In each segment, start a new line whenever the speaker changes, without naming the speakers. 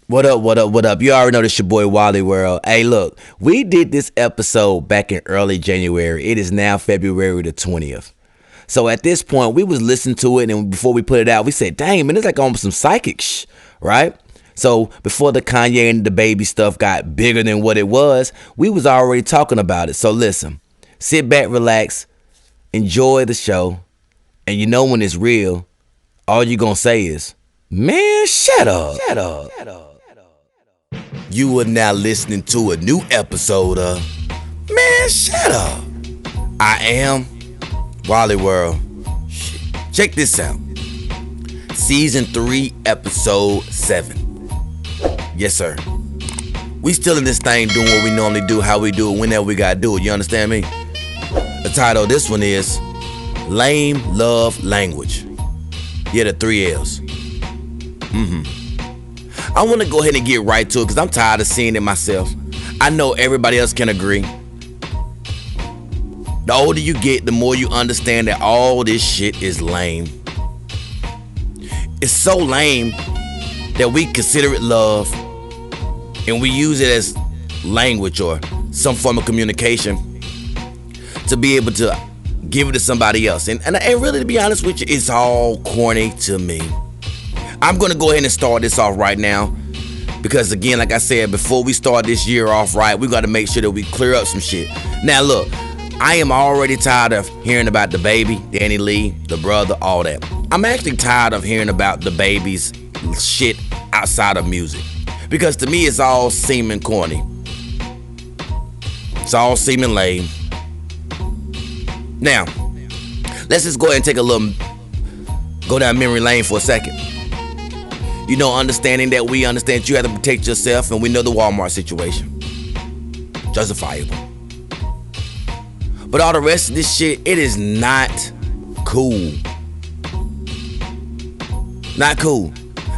What up, what up, what up? You already know this your boy Wally World. Hey, look, we did this episode back in early January. It is now February the 20th. So at this point, we was listening to it, and before we put it out, we said, dang, man, it's like almost some psychic right? So before the Kanye and the baby stuff got bigger than what it was, we was already talking about it. So listen, sit back, relax, enjoy the show, and you know when it's real, all you gonna say is, man, shut up. Shut up. Shut up. You are now listening to a new episode of Man Shut Up. I am Wally World. Shit. Check this out. Season 3, episode 7. Yes, sir. We still in this thing doing what we normally do, how we do it, whenever we gotta do it. You understand me? The title of this one is Lame Love Language. Yeah, the 3 L's. I want to go ahead and get right to it because I'm tired of seeing it myself. I know everybody else can agree. The older you get, the more you understand that all this shit is lame. It's so lame that we consider it love and we use it as language or some form of communication to be able to give it to somebody else. And really, to be honest with you, it's all corny to me. I'm going to go ahead and start this off right now because, again, like I said, before we start this year off right, we got to make sure that we clear up some shit. Now, look, I am already tired of hearing about the baby, Danny Lee, the brother, all that. I'm actually tired of hearing about the baby's shit outside of music because to me, it's all seeming corny. It's all seeming lame. Now, let's just go ahead and go down memory lane for a second. You know, understanding that we understand you have to protect yourself, and we know the Walmart situation. Justifiable. But all the rest of this shit, it is not cool. Not cool.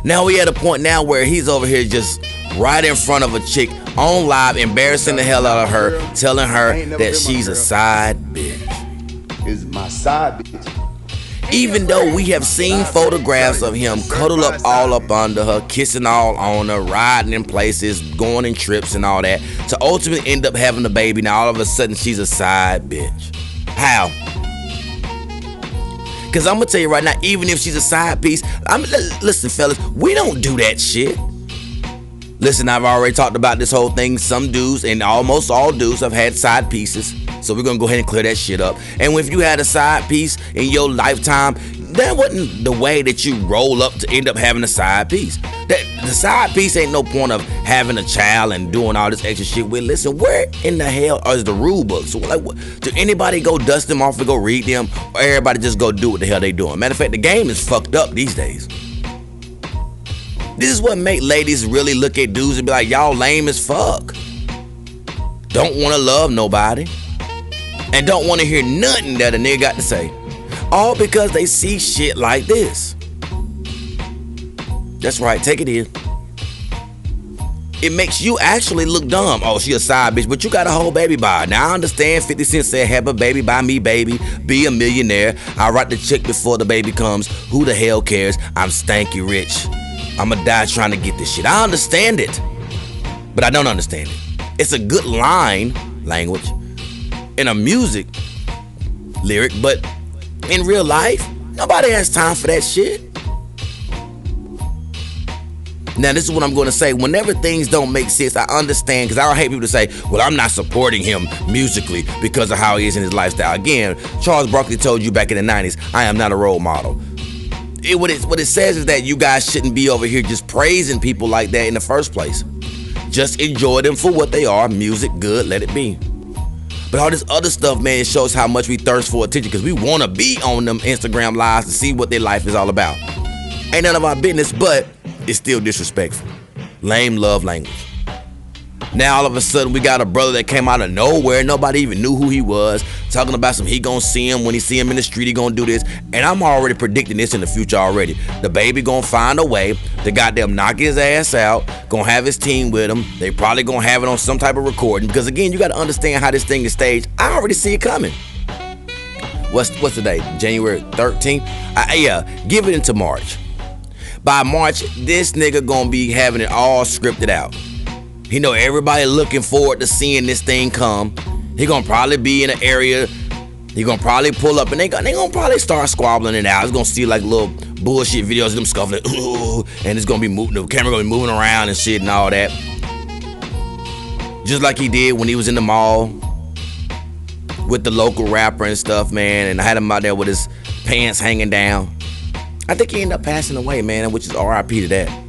Now we at a point now where he's over here just right in front of a chick on live, embarrassing the hell out of her, telling her that she's a side bitch.
Is my side bitch.
Even though we have seen photographs of him cuddled up all up under her, kissing all on her, riding in places, going in trips and all that, to ultimately end up having a baby. Now all of a sudden she's a side bitch. How? Because I'm going to tell you right now, even if she's a side piece, listen fellas, we don't do that shit. Listen, I've already talked about this whole thing. Some dudes, and almost all dudes, have had side pieces. So we're going to go ahead and clear that shit up. And if you had a side piece in your lifetime, that wasn't the way that you roll up to end up having a side piece. The side piece ain't no point of having a child and doing all this extra shit with. Listen, where in the hell is the rule books? So like, do anybody go dust them off and go read them? Or everybody just go do what the hell they doing? Matter of fact, the game is fucked up these days. This is what make ladies really look at dudes and be like, y'all lame as fuck. Don't want to love nobody. And don't want to hear nothing that a nigga got to say. All because they see shit like this. That's right, take it in. It makes you actually look dumb. Oh, she a side bitch, but you got a whole baby by her. Now I understand 50 Cent said, have a baby by me, baby. Be a millionaire. I'll write the check before the baby comes. Who the hell cares? I'm stanky rich. I'ma die trying to get this shit. I understand it, but I don't understand it. It's a good language, in a music lyric, but in real life, nobody has time for that shit. Now, this is what I'm going to say. Whenever things don't make sense, I understand, because I don't hate people to say, well, I'm not supporting him musically because of how he is in his lifestyle. Again, Charles Barkley told you back in the 90s, I am not a role model. What it says is that you guys shouldn't be over here just praising people like that in the first place. Just enjoy them for what they are. Music, good, let it be. But all this other stuff, man, it shows how much we thirst for attention because we want to be on them Instagram lives to see what their life is all about. Ain't none of our business, but it's still disrespectful. Lame love language. Now all of a sudden we got a brother that came out of nowhere, nobody even knew who he was, talking about some he gonna see him, when he see him in the street he gonna do this, and I'm already predicting this in the future already. The baby gonna find a way to goddamn knock his ass out, gonna have his team with him, they probably gonna have it on some type of recording, because again, you gotta understand how this thing is staged. I already see it coming. What's the date? January 13th? Yeah, give it into March. By March, this nigga gonna be having it all scripted out. He know everybody looking forward to seeing this thing come. He gonna probably be in an area. He gonna probably pull up and they gonna probably start squabbling it out. It's gonna see like little bullshit videos of them scuffling, and it's gonna be moving. The camera gonna be moving around and shit and all that. Just like he did when he was in the mall with the local rapper and stuff, man. And I had him out there with his pants hanging down. I think he ended up passing away, man, which is R.I.P. to that.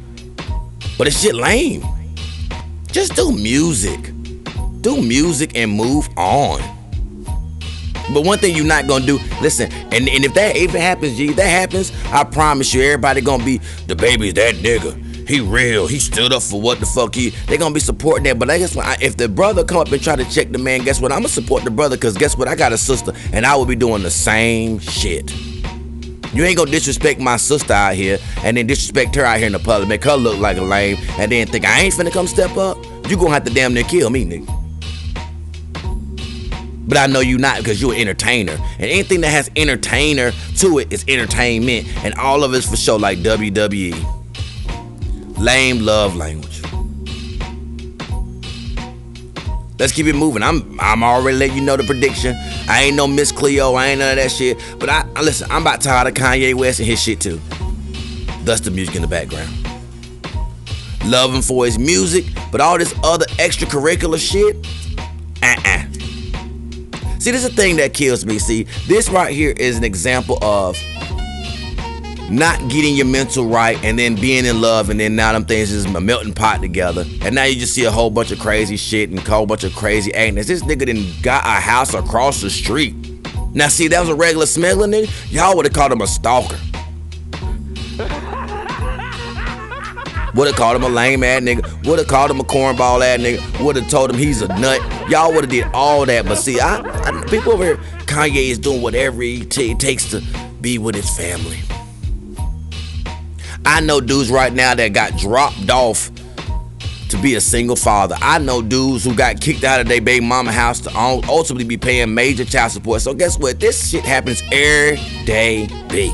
But it's shit lame. Just do music. Do music and move on. But one thing you're not gonna do, listen, and if that even happens, G, that happens, I promise you, everybody gonna be, the baby's that nigga. He real, he stood up for what the fuck they gonna be supporting that. But I guess if the brother come up and try to check the man, guess what? I'm gonna support the brother, cause guess what? I got a sister, and I will be doing the same shit. You ain't gonna disrespect my sister out here, and then disrespect her out here in the public, make her look like a lame, and then think I ain't finna come step up. You gonna have to damn near kill me, nigga. But I know you not, because you're an entertainer. And anything that has entertainer to it is entertainment. And all of it's for show like WWE. Lame love language. Let's keep it moving. I'm already letting you know the prediction. I ain't no Miss Cleo. I ain't none of that shit. But listen, I'm about tired of Kanye West and his shit too. Thus the music in the background. Love him for his music, but all this other extracurricular shit, See, this is the thing that kills me. See, this right here is an example of not getting your mental right and then being in love, and then now them things is a melting pot together. And now you just see a whole bunch of crazy shit and a whole bunch of crazy actness. This nigga done got a house across the street. Now, see, that was a regular smuggler nigga. Y'all would have called him a stalker. Would have called him a lame ass nigga. Would have called him a cornball ass nigga. Would have told him he's a nut. Y'all would have did all that. But see, people over here, Kanye is doing whatever it takes to be with his family. I know dudes right now that got dropped off to be a single father. I know dudes who got kicked out of their baby mama house to ultimately be paying major child support. So guess what? This shit happens every day, B.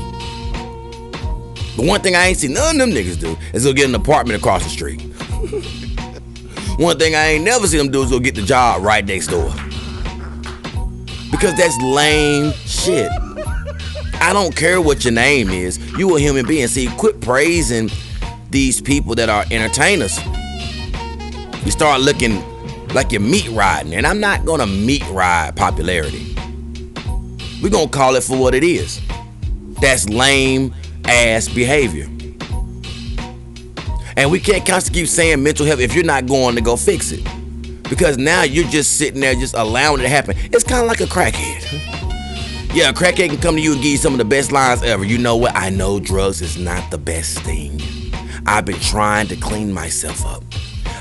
But one thing I ain't seen none of them niggas do is go get an apartment across the street. One thing I ain't never seen them do is go get the job right next door. Because that's lame shit. I don't care what your name is. You a human being. See, quit praising these people that are entertainers. You start looking like you're meat riding. And I'm not gonna meat ride popularity. We're gonna call it for what it is. That's lame ass behavior. And we can't constantly keep saying mental health if you're not going to go fix it. Because now you're just sitting there just allowing it to happen. It's kind of like a crackhead. Yeah, a crackhead can come to you and give you some of the best lines ever. You know what? I know drugs is not the best thing. I've been trying to clean myself up.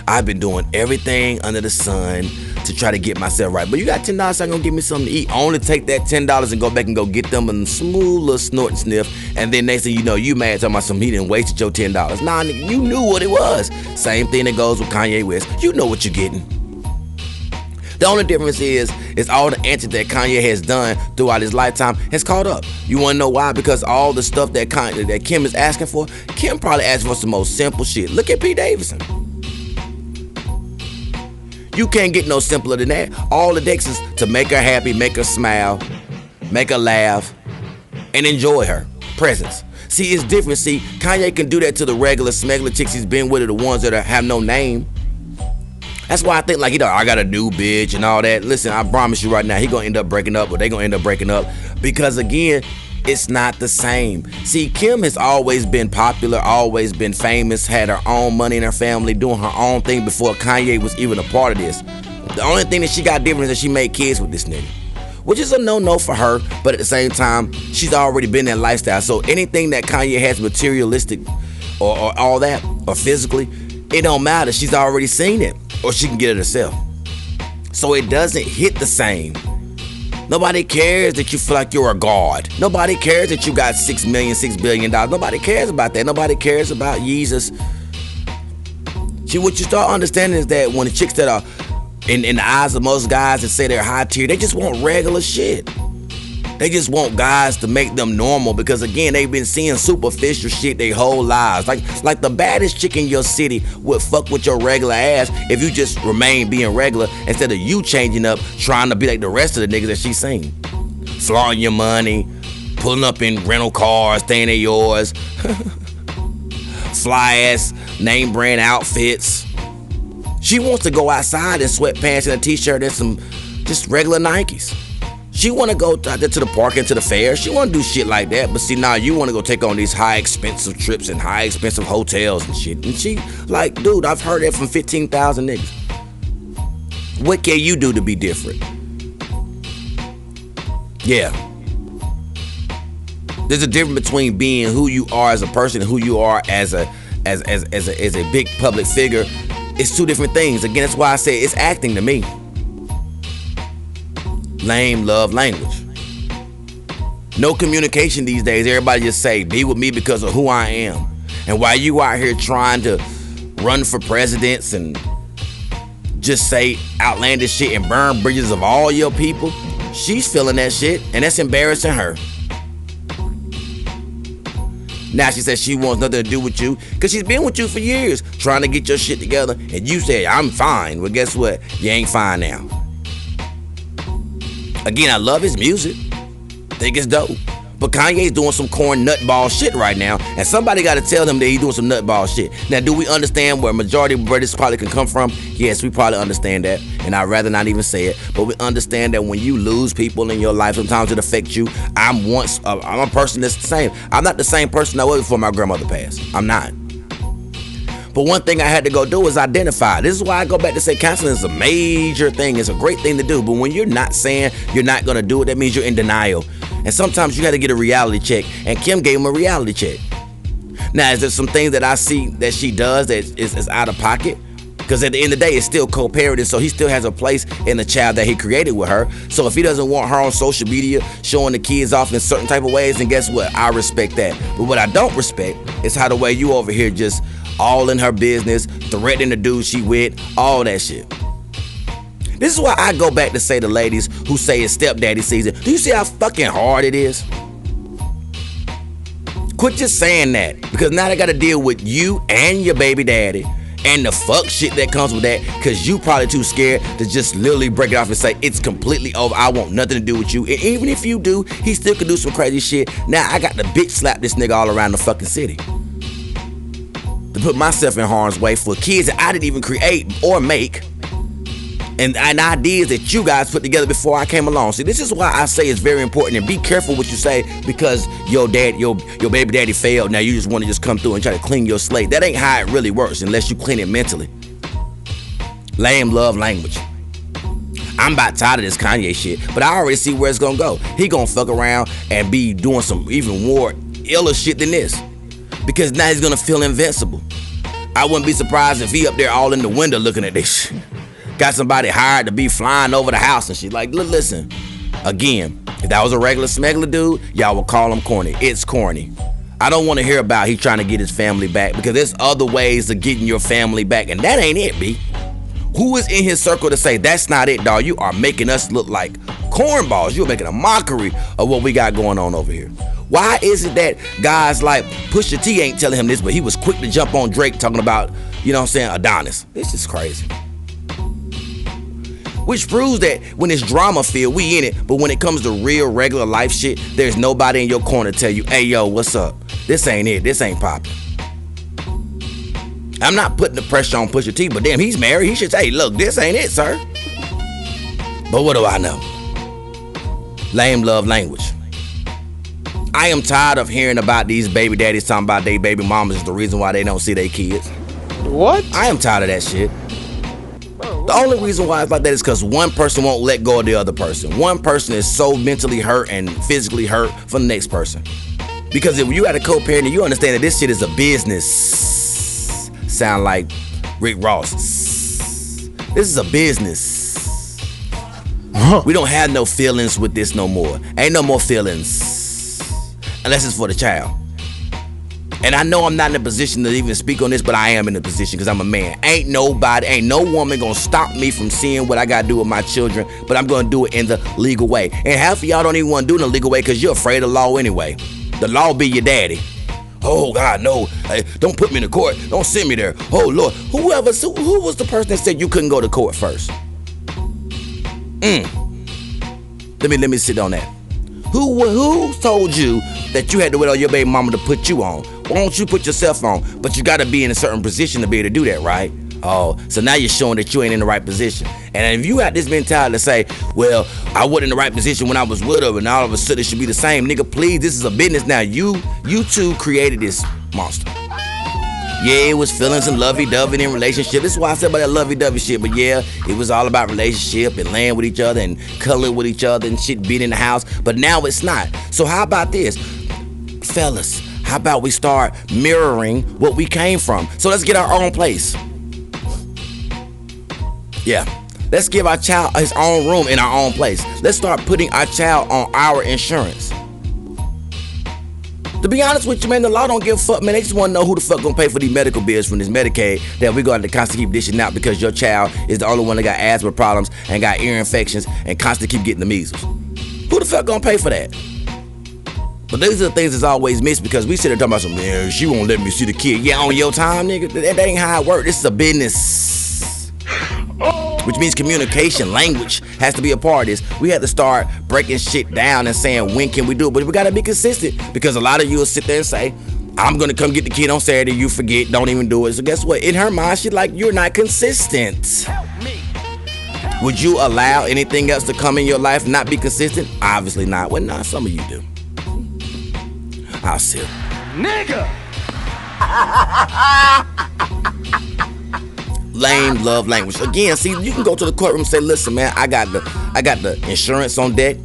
I've been doing everything under the sun to try to get myself right. But you got $10, so I'm gonna give me something to eat. Only take that $10 and go back and go get them a smooth little snort and sniff. And then next thing you know, you mad talking about some he done wasted your $10. Nah, nigga, you knew what it was. Same thing that goes with Kanye West. You know what you're getting. The only difference is all the antics that Kanye has done throughout his lifetime has caught up. You wanna know why? Because all the stuff that Kim is asking for, Kim probably asked for some most simple shit. Look at Pete Davidson. You can't get no simpler than that. All it takes is to make her happy, make her smile, make her laugh, and enjoy her presence. See, it's different. See, Kanye can do that to the regular smuggler chicks he's been with, or the ones that have no name. That's why I think like, I got a new bitch and all that. Listen, I promise you right now, he gonna end up breaking up, or they gonna end up breaking up. Because again, it's not the same. See, Kim has always been popular, always been famous, had her own money in her family, doing her own thing before Kanye was even a part of this. The only thing that she got different is that she made kids with this nigga, which is a no-no for her, but at the same time, she's already been in that lifestyle. So anything that Kanye has materialistic or all that, or physically, it don't matter. She's already seen it, or she can get it herself. So it doesn't hit the same. Nobody cares that you feel like you're a god. Nobody cares that you got $6 million, $6 billion. Nobody cares about that. Nobody cares about Jesus. See, what you start understanding is that when the chicks that are in the eyes of most guys that say they're high tier, they just want regular shit. They just want guys to make them normal because, again, they've been seeing superficial shit their whole lives. Like the baddest chick in your city would fuck with your regular ass if you just remain being regular instead of you changing up, trying to be like the rest of the niggas that she's seen. Flaunting your money, pulling up in rental cars, staying at yours, fly ass name brand outfits. She wants to go outside in sweatpants and a t-shirt and some just regular Nikes. She want to go out there to the park and to the fair. She want to do shit like that. But see, now you want to go take on these high expensive trips and high expensive hotels and shit. And she like, dude, I've heard that from 15,000 niggas. What can you do to be different? Yeah. There's a difference between being who you are as a person and who you are as a big public figure. It's two different things. Again, that's why I say it's acting to me. Lame love language. No communication these days. Everybody just say, be with me because of who I am. And while you out here trying to run for presidents and just say outlandish shit and burn bridges of all your people, she's feeling that shit, and that's embarrassing her. Now she says she wants nothing to do with you because she's been with you for years trying to get your shit together, and you say, I'm fine. Well, guess what? You ain't fine now. Again, I love his music. Think it's dope. But Kanye's doing some corn nutball shit right now, and somebody got to tell him that he's doing some nutball shit. Now, do we understand where majority of brothers probably can come from? Yes, we probably understand that, and I'd rather not even say it. But we understand that when you lose people in your life, sometimes it affects you. I'm a person that's the same. I'm not the same person I was before my grandmother passed. I'm not. But one thing I had to go do is identify. This is why I go back to say counseling is a major thing. It's a great thing to do. But when you're not saying you're not going to do it, that means you're in denial. And sometimes you got to get a reality check. And Kim gave him a reality check. Now, is there some things that I see that she does that is out of pocket? Because at the end of the day, it's still co-parenting, so he still has a place in the child that he created with her. So if he doesn't want her on social media showing the kids off in certain type of ways, then guess what? I respect that. But what I don't respect is how the way you over here just all in her business, threatening the dude she with, all that shit. This is why I go back to say to ladies who say it's stepdaddy season, do you see how fucking hard it is? Quit just saying that, because now they got to deal with you and your baby daddy and the fuck shit that comes with that, because you probably too scared to just literally break it off and say it's completely over, I want nothing to do with you. And even if you do, he still could do some crazy shit. Now I got to bitch slap this nigga all around the fucking city to put myself in harm's way for kids that I didn't even create or make, and ideas that you guys put together before I came along. See, this is why I say it's very important, and be careful what you say, because your baby daddy failed. Now you just want to just come through and try to clean your slate. That ain't how it really works unless you clean it mentally. Lame love language. I'm about tired of this Kanye shit, but I already see where it's gonna go. He gonna fuck around and be doing some even more iller shit than this, because now he's gonna feel invincible. I wouldn't be surprised if he up there all in the window looking at this shit. Got somebody hired to be flying over the house and shit. Like, listen, again, if that was a regular smuggler dude, y'all would call him corny. It's corny. I don't want to hear about he trying to get his family back, because there's other ways of getting your family back, and that ain't it, B. Who is in his circle to say, that's not it, dog? You are making us look like cornballs. You're making a mockery of what we got going on over here. Why is it that guys like Pusha T ain't telling him this, but he was quick to jump on Drake talking about, you know what I'm saying, Adonis? This is crazy. Which proves that when it's drama filled, we in it, but when it comes to real regular life shit, there's nobody in your corner to tell you, hey, yo, what's up? This ain't it. This ain't popping. I'm not putting the pressure on Pusha T, but damn, he's married. He should say, hey, look, this ain't it, sir. But what do I know? Lame love language. I am tired of hearing about these baby daddies talking about their baby mamas is the reason why they don't see their kids.
What?
I am tired of that shit. The only reason why it's like that is because one person won't let go of the other person. One person is so mentally hurt and physically hurt from the next person. Because if you got a co-parent, you understand that this shit is a business. Sound like Rick Ross. This is a business. We don't have no feelings with this no more. Ain't no more feelings. Unless it's for the child. And I know I'm not in a position to even speak on this, but I am in a position because I'm a man. Ain't no woman gonna stop me from seeing what I gotta do with my children, but I'm gonna do it in the legal way. And half of y'all don't even want to do it in the legal way because you're afraid of law anyway. The law be your daddy. Oh God, no! Hey, don't put me in the court. Don't send me there. Oh Lord, who was the person that said you couldn't go to court first? Let me sit on that. Who told you that you had to wait on your baby mama to put you on? Why don't you put yourself on? But you got to be in a certain position to be able to do that, right? Oh, so now you're showing that you ain't in the right position. And if you got this mentality to say, well, I wasn't in the right position when I was with her, and all of a sudden it should be the same. Nigga, please, this is a business now. You two created this monster. Yeah, it was feelings and lovey-dovey in relationship. This is why I said about that lovey-dovey shit. But yeah, it was all about relationship and laying with each other and cuddling with each other and shit being in the house. But now it's not. So how about this? Fellas, how about we start mirroring what we came from? So let's get our own place. Yeah, let's give our child his own room in our own place. Let's start putting our child on our insurance. To be honest with you, man, the law don't give a fuck, man. They just want to know who the fuck gonna pay for these medical bills from this Medicaid that we're going to constantly keep dishing out because your child is the only one that got asthma problems and got ear infections and constantly keep getting the measles. Who the fuck gonna pay for that? But these are the things that's always missed because we sit there talking about some, man, she won't let me see the kid. Yeah, on your time, nigga. That ain't how it works. This is a business. Which means communication, language has to be a part of this. We have to start breaking shit down and saying, when can we do it? But we gotta be consistent because a lot of you will sit there and say, I'm gonna come get the kid on Saturday, you forget, don't even do it. So guess what? In her mind, she's like, you're not consistent. Would you allow anything else to come in your life and not be consistent? Obviously not. Well, nah, some of you do. I'll see. Nigga! Lame love language. Again, see, you can go to the courtroom and say, listen, man, I got the insurance on deck.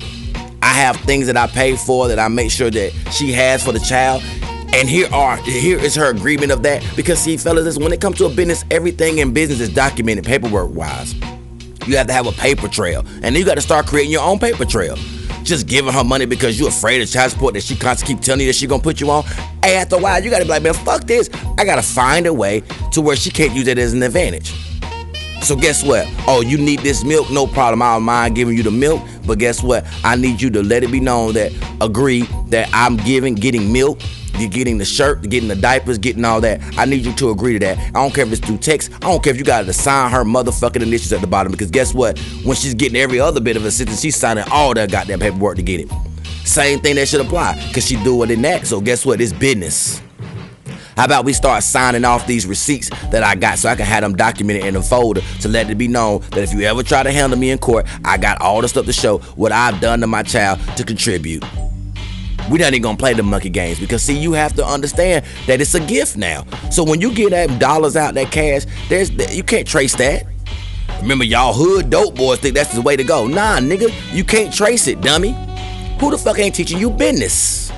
I have things that I pay for that I make sure that she has for the child. And here is her agreement of that. Because see, fellas, when it comes to a business, everything in business is documented paperwork wise. You have to have a paper trail. And then you got to start creating your own paper trail. Just giving her money because you're afraid of child support that she constantly keep telling you that she gonna put you on. Hey, after a while, you gotta be like, man, fuck this. I gotta find a way to where she can't use that as an advantage. So guess what? Oh, you need this milk? No problem. I don't mind giving you the milk. But guess what? I need you to let it be known that agree that I'm getting milk. You're getting the shirt, getting the diapers, getting all that. I need you to agree to that. I don't care if it's through text. I don't care if you got to sign her motherfucking initials at the bottom. Because guess what? When she's getting every other bit of assistance, she's signing all that goddamn paperwork to get it. Same thing that should apply. Because she do it in that. So guess what? It's business. How about we start signing off these receipts that I got so I can have them documented in a folder to let it be known that if you ever try to handle me in court, I got all the stuff to show what I've done to my child to contribute. We're not even gonna play the monkey games because see, you have to understand that it's a gift now. So when you get that dollars out, that cash, you can't trace that. Remember, y'all hood dope boys think that's the way to go. Nah, nigga, you can't trace it, dummy. Who the fuck ain't teaching you business?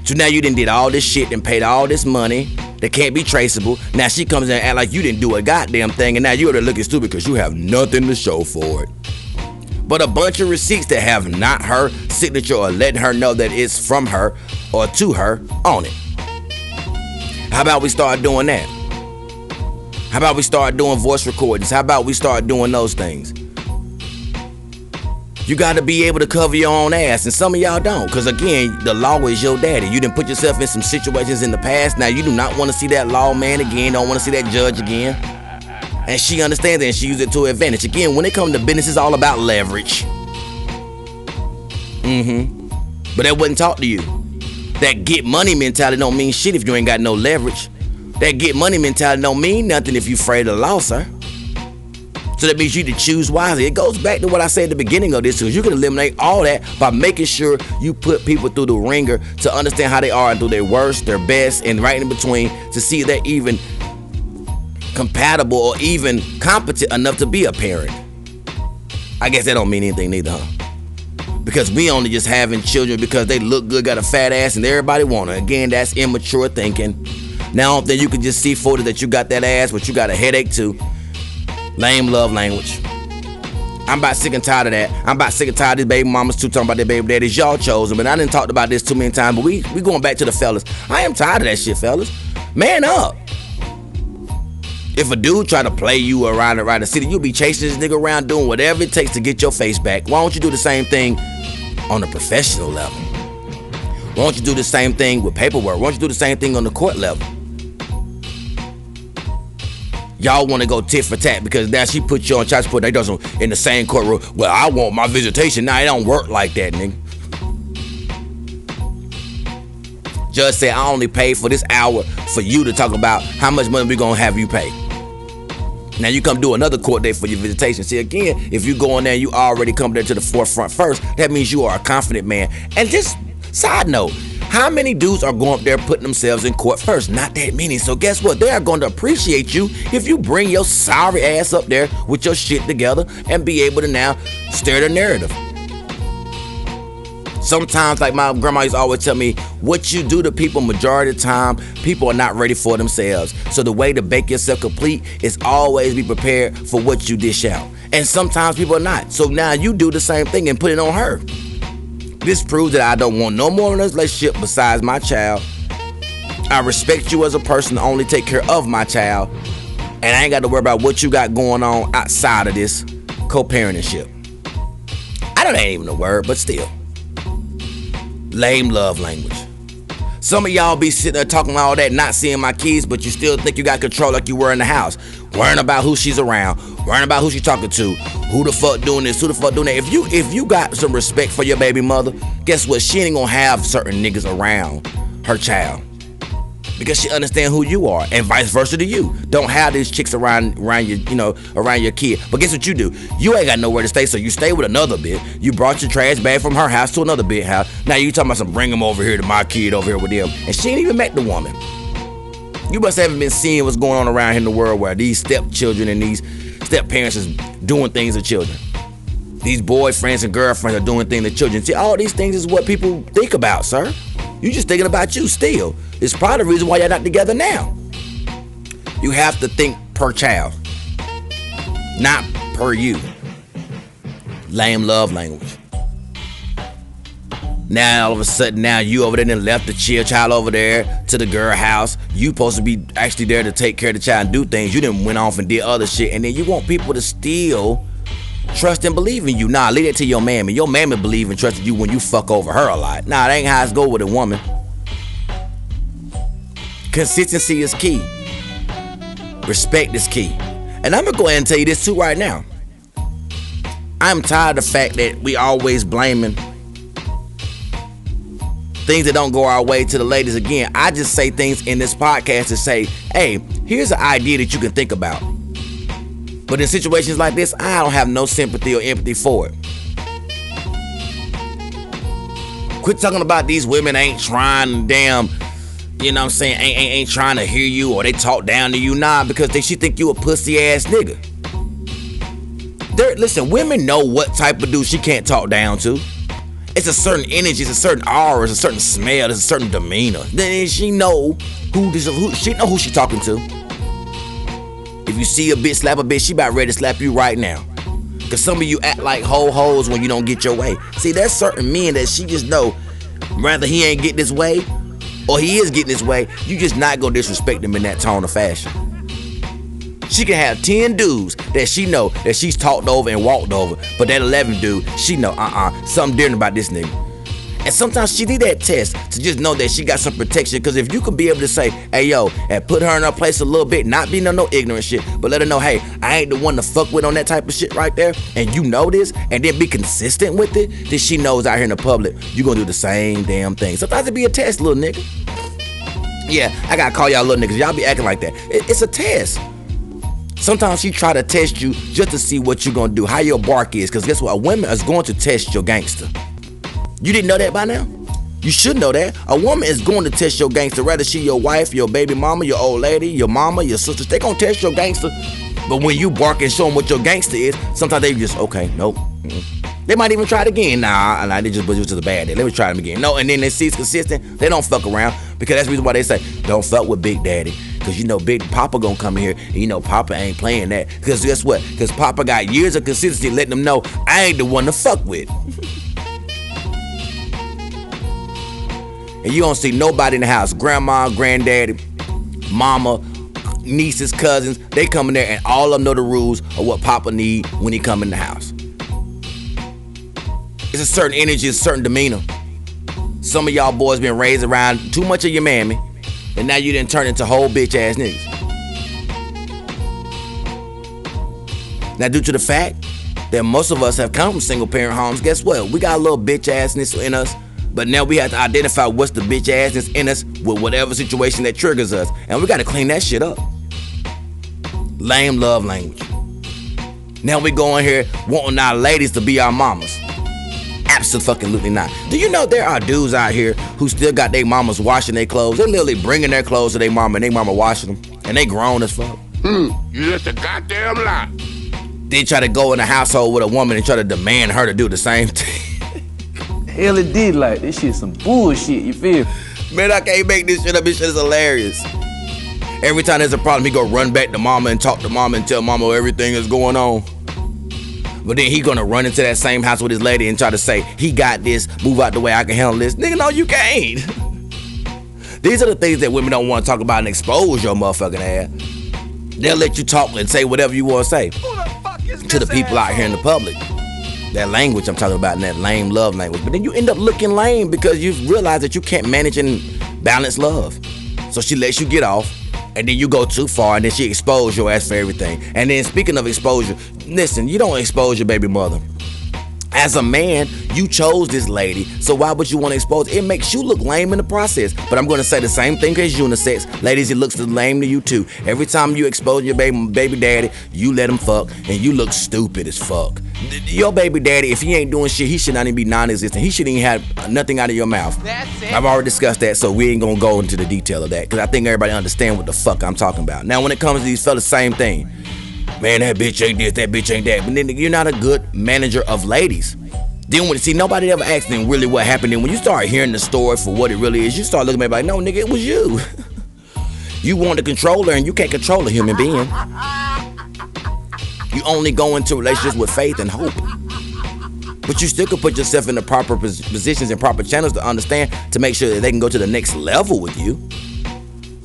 So now you done did all this shit and paid all this money that can't be traceable. Now she comes in and act like you didn't do a goddamn thing, and now you're looking stupid because you have nothing to show for it. But a bunch of receipts that have not her signature or letting her know that it's from her or to her on it. How about we start doing that? How about we start doing voice recordings? How about we start doing those things? You got to be able to cover your own ass, and some of y'all don't. Because again, the law is your daddy. You done put yourself in some situations in the past. Now you do not want to see that lawman again. Don't want to see that judge again. And she understands it and she uses it to her advantage. Again, when it comes to business, it's all about leverage. But that wasn't taught to you. That get money mentality don't mean shit if you ain't got no leverage. That get money mentality don't mean nothing if you afraid of the law, sir. So that means you need to choose wisely. It goes back to what I said at the beginning of this, because you can eliminate all that by making sure you put people through the ringer to understand how they are and do their worst, their best, and right in between to see if they're even compatible or even competent enough to be a parent. I guess that don't mean anything neither, huh? Because we only just having children because they look good, got a fat ass, and everybody want her. Again, that's immature thinking. Now I don't think you can just see photos that you got that ass, but you got a headache too. Lame love language. I'm about sick and tired of that. I'm about sick and tired of these baby mamas too talking about their baby daddies. Y'all chose them, but I didn't talk about this too many times, but we going back to the fellas. I am tired of that shit, fellas. Man up. If a dude try to play you around the city, you'll be chasing this nigga around doing whatever it takes to get your face back. Why don't you do the same thing on a professional level? Why don't you do the same thing with paperwork? Why don't you do the same thing on the court level? Y'all want to go tit for tat because now she put you on child support. They doesn't in the same courtroom. Well, I want my visitation. Nah, it don't work like that, nigga. Judge said I only paid for this hour for you to talk about how much money we gonna have you pay. Now you come do another court date for your visitation. See, again, if you go in there and you already come there to the forefront first, that means you are a confident man. And just side note, how many dudes are going up there putting themselves in court first? Not that many. So guess what? They are going to appreciate you if you bring your sorry ass up there with your shit together and be able to now steer the narrative. Sometimes, like my grandma used to always tell me, what you do to people majority of the time, people are not ready for themselves. So the way to make yourself complete is always be prepared for what you dish out. And sometimes people are not. So now you do the same thing and put it on her. This proves that I don't want no more in this relationship besides my child. I respect you as a person to only take care of my child. And I ain't got to worry about what you got going on outside of this co-parentingship. I know that ain't even a word, but still. Lame love language. Some of y'all be sitting there talking all that, not seeing my kids, but you still think you got control like you were in the house. Worrying about who she's around, worrying about who she's talking to, who the fuck doing this, who the fuck doing that. If you got some respect for your baby mother, guess what? She ain't gonna have certain niggas around her child. Because she understand who you are, and vice versa to you. Don't have these chicks around your, around your kid. But guess what you do? You ain't got nowhere to stay, so you stay with another bitch. You brought your trash bag from her house to another bitch house. Now you talking about some bring them over here to my kid over here with them, and she ain't even met the woman. You must haven't been seeing what's going on around here in the world where these stepchildren and these step parents is doing things to children. These boyfriends and girlfriends are doing things to children. See, all these things is what people think about, sir. You just thinking about you still. It's probably the reason why y'all not together now. You have to think per child, not per you. Lame love language. Now all of a sudden, now you over there and left the child over there to the girl house. You supposed to be actually there to take care of the child and do things. You done went off and did other shit, and then you want people to still trust and believe in you. Nah, leave it to your mammy. Your mammy believe and trust you when you fuck over her a lot. Nah, that ain't how it's go with a woman. Consistency is key. Respect is key. And I'm gonna go ahead and tell you this too right now. I'm tired of the fact that we always blaming things that don't go our way to the ladies. Again, I just say things in this podcast to say, hey, here's an idea that you can think about. But in situations like this, I don't have no sympathy or empathy for it. Quit talking about these women ain't trying damn, you know what I'm saying, ain't trying to hear you or they talk down to you. Nah, because she think you a pussy ass nigga. Listen, women know what type of dude she can't talk down to. It's a certain energy, it's a certain aura, it's a certain smell, it's a certain demeanor. Then she know who she talking to. If you see a bitch slap a bitch, she about ready to slap you right now. Cause some of you act like hoes when you don't get your way. See, there's certain men that she just know, rather he ain't getting his way, or he is getting his way, you just not gonna disrespect him in that tone of fashion. She can have 10 dudes that she know that she's talked over and walked over, but that 11 dude, she know, something different about this nigga. And sometimes she need that test to just know that she got some protection. Because if you could be able to say, hey, yo, and put her in her place a little bit, not being no ignorant shit, but let her know, hey, I ain't the one to fuck with on that type of shit right there, and you know this, and then be consistent with it, then she knows out here in the public, you gonna do the same damn thing. Sometimes it be a test, little nigga. Yeah, I gotta call y'all little niggas. Y'all be acting like that. It's a test. Sometimes she try to test you just to see what you gonna do, how your bark is. Because guess what? A woman is going to test your gangster. You didn't know that by now? You should know that. A woman is going to test your gangster. Whether she your wife, your baby mama, your old lady, your mama, your sisters, they gonna test your gangster. But when you bark and show them what your gangster is, sometimes they just, okay, nope. They might even try it again. Nah, they just, but it was just a bad day. Let me try them again. No, and then they see it's consistent. They don't fuck around because that's the reason why they say, don't fuck with Big Daddy. Cause you know Big Papa gonna come in here, and you know Papa ain't playing that. Cause guess what? Cause Papa got years of consistency letting them know I ain't the one to fuck with. And you don't see nobody in the house, grandma, granddaddy, mama, nieces, cousins, they come in there and all of them know the rules of what Papa need when he come in the house. It's a certain energy, a certain demeanor. Some of y'all boys been raised around too much of your mammy, and now you done turn into whole bitch ass niggas. Now due to the fact that most of us have come from single parent homes, guess what? We got a little bitch assness in us. But now we have to identify what's the bitch assness in us with whatever situation that triggers us. And we got to clean that shit up. Lame love language. Now we go in here wanting our ladies to be our mamas. Absolutely not. Do you know there are dudes out here who still got their mamas washing their clothes? They're literally bringing their clothes to their mama and their mama washing them. And they grown as fuck.
You just a goddamn lie.
They try to go in a household with a woman and try to demand her to do the same thing.
Hell, it did like this shit some bullshit, you feel?
Man, I can't make this shit up. This shit is hilarious. Every time there's a problem, he go run back to mama and talk to mama and tell mama everything is going on. But then he gonna run into that same house with his lady and try to say, he got this, move out the way, I can handle this. Nigga, no, you can't. These are the things that women don't want to talk about and expose your motherfucking ass. They'll let you talk and say whatever you want to say to the people out here in the public. That language I'm talking about, and that lame love language. But then you end up looking lame because you realize that you can't manage and balance love. So she lets you get off, and then you go too far, and then she exposes your ass for everything. And then speaking of exposure, listen, you don't expose your baby mother. As a man, you chose this lady, so why would you want to expose? It makes you look lame in the process. But I'm going to say the same thing as unisex. Ladies, it looks lame to you too. Every time you expose your baby daddy, you let him fuck, and you look stupid as fuck. Your baby daddy, if he ain't doing shit, he should not even be non-existent. He shouldn't even have nothing out of your mouth.
That's it.
I've already discussed that, so we ain't going to go into the detail of that, because I think everybody understand what the fuck I'm talking about. Now, when it comes to these fellas, same thing. Man, that bitch ain't this, that bitch ain't that. But then you're not a good manager of ladies. Then when see, nobody ever asked them really what happened. And when you start hearing the story for what it really is, you start looking at me like, no, nigga, it was you. You want to control her and you can't control a human being. You only go into relationships with faith and hope. But you still can put yourself in the proper positions and proper channels to understand, to make sure that they can go to the next level with you.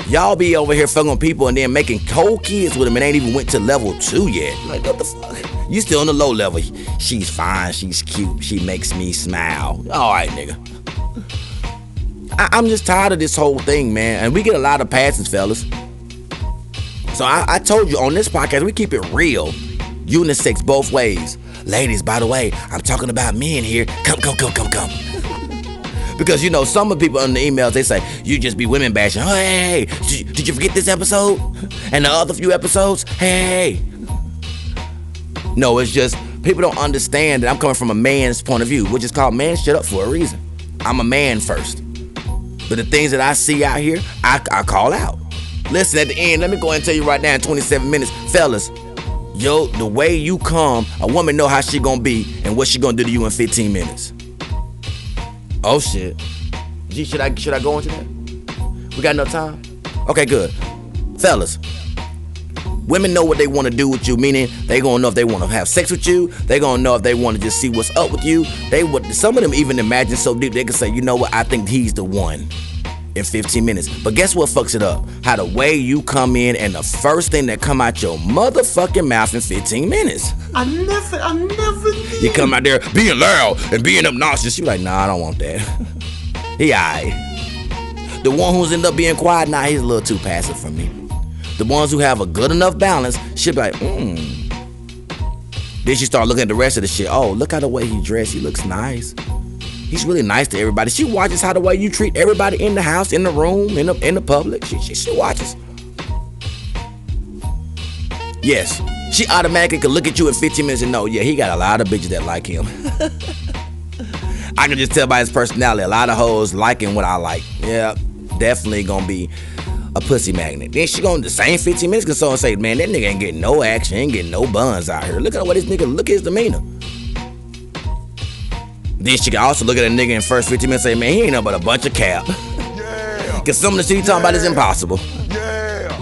Y'all be over here fucking with people and then making cold kids with them and ain't even went to level 2 yet. Like, what the fuck? You still on the low level. She's fine, she's cute, she makes me smile. All right, nigga. I'm just tired of this whole thing, man. And we get a lot of passes, fellas. So I told you on this podcast, we keep it real. Unisex both ways. Ladies, by the way, I'm talking about men here. Come. Because, you know, some of the people on the emails, they say, you just be women bashing. Oh, hey, did you forget this episode? And the other few episodes? Hey. No, it's just, people don't understand that I'm coming from a man's point of view, which is called Man Shut Up for a reason. I'm a man first. But the things that I see out here, I call out. Listen, at the end, let me go ahead and tell you right now in 27 minutes, fellas, yo, the way you come, a woman know how she gonna be and what she gonna do to you in 15 minutes. Oh shit. Gee, should I go into that? We got enough time? Okay, good. Fellas, women know what they want to do with you, meaning they gonna know if they want to have sex with you. They gonna know if they want to just see what's up with you. Some of them even imagine so deep they can say, you know what, I think he's the one in 15 minutes. But guess what fucks it up? How the way you come in and the first thing that come out your motherfucking mouth in 15 minutes.
I never did.
You come out there being loud and being obnoxious. You like, nah, I don't want that. He alright. The one who's end up being quiet, nah, he's a little too passive for me. The ones who have a good enough balance, she'll be like, Then she start looking at the rest of the shit. Oh, look how the way he dressed. He looks nice. He's really nice to everybody. She watches how the way you treat everybody in the house, in the room, in the public. She watches. Yes, she automatically can look at you in 15 minutes and know, yeah, he got a lot of bitches that like him. I can just tell by his personality, a lot of hoes liking what I like. Yeah, definitely gonna be a pussy magnet. Then she gonna, the same 15 minutes, can someone say, man, that nigga ain't getting no action, ain't getting no buns out here. Look at what this nigga, look at his demeanor. Then she can also look at a nigga in the first 15 minutes and say, man, he ain't nothing but a bunch of cap.
Yeah.
Cause some of the shit he talking about is impossible.
Yeah.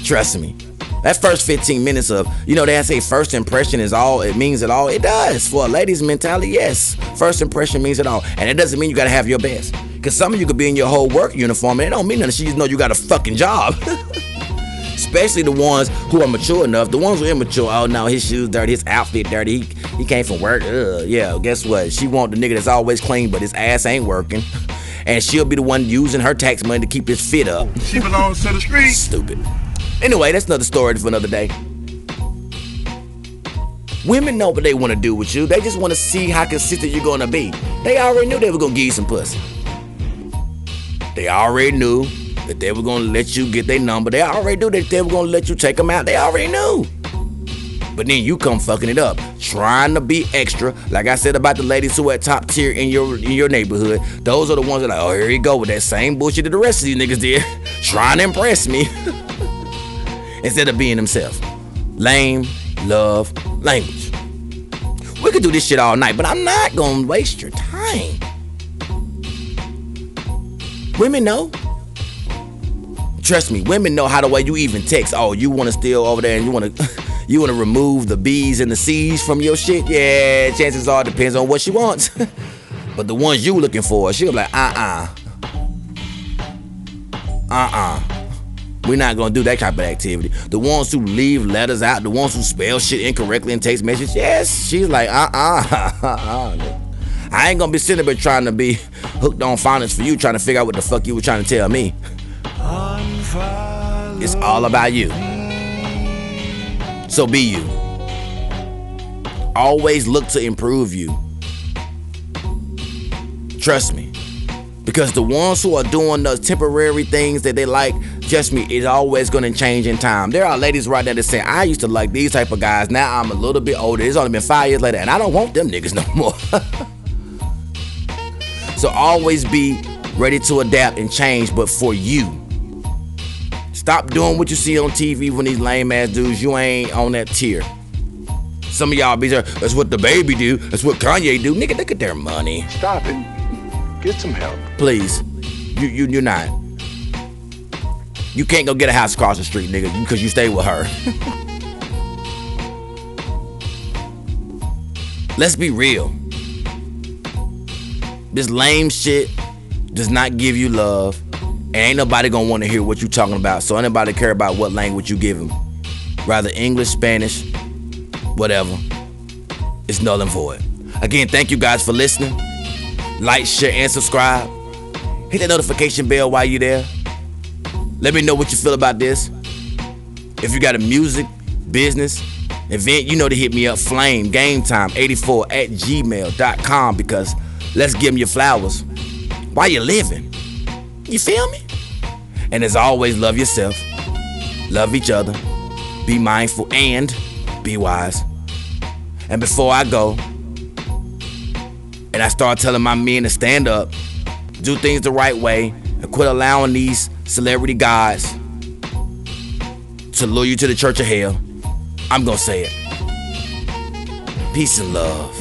Trust me. That first 15 minutes of, they say first impression is all, it means it all. It does. For a lady's mentality, yes. First impression means it all. And it doesn't mean you gotta have your best. Because some of you could be in your whole work uniform and it don't mean nothing. She just know you got a fucking job. Especially the ones who are mature enough. The ones who are immature, oh no, his shoes dirty, his outfit dirty, he came from work. Yeah, guess what? She want the nigga that's always clean, but his ass ain't working. And she'll be the one using her tax money to keep his fit up.
She belongs to the street.
Stupid. Anyway, that's another story for another day. Women know what they want to do with you. They just want to see how consistent you're going to be. They already knew they were going to give you some pussy. They already knew that they were going to let you get their number. They already knew that they were going to let you take them out. They already knew. But then you come fucking it up, trying to be extra. Like I said about the ladies who are top tier in your neighborhood. Those are the ones that are like, oh, here you go with that same bullshit that the rest of these niggas did. Trying to impress me. Instead of being themselves. Lame, love, language. We could do this shit all night, but I'm not gonna waste your time. Women know. Trust me, women know how the way you even text. Oh, you wanna steal over there and you wanna remove the B's and the C's from your shit? Yeah, chances are it depends on what she wants. But the ones you looking for, she'll be like, we're not gonna do that type of activity. The ones who leave letters out, the ones who spell shit incorrectly in text messages, yes, she's like, I ain't gonna be sitting there trying to be hooked on phonics for you, trying to figure out what the fuck you were trying to tell me. It's all about you. So be you. Always look to improve you. Trust me. Because the ones who are doing those temporary things that they like, trust me, it's always going to change in time. There are ladies right there that say, I used to like these type of guys. Now I'm a little bit older. It's only been 5 years later, and I don't want them niggas no more. So always be ready to adapt and change, but for you. Stop doing what you see on TV when these lame ass dudes, you ain't on that tier. Some of y'all be there, that's what the baby do, that's what Kanye do. Nigga, look at their money.
Stop it. Get some help. Please.
You're not. You can't go get a house across the street, nigga, because you stay with her. Let's be real. This lame shit does not give you love, and ain't nobody gonna want to hear what you talking about, so ain't nobody care about what language you give them. Rather English, Spanish, whatever. It's null and void. Again, thank you guys for listening. Like, share, and subscribe. Hit that notification bell while you're there. Let me know what you feel about this. If you got a music, business, event, you know to hit me up. Flame gametime84@gmail.com, because let's give them your flowers while you're living. You feel me? And as always, love yourself. Love each other. Be mindful and be wise. And before I go, and I start telling my men to stand up, do things the right way, and quit allowing these celebrity gods to lure you to the church of hell, I'm gonna say it. Peace and love.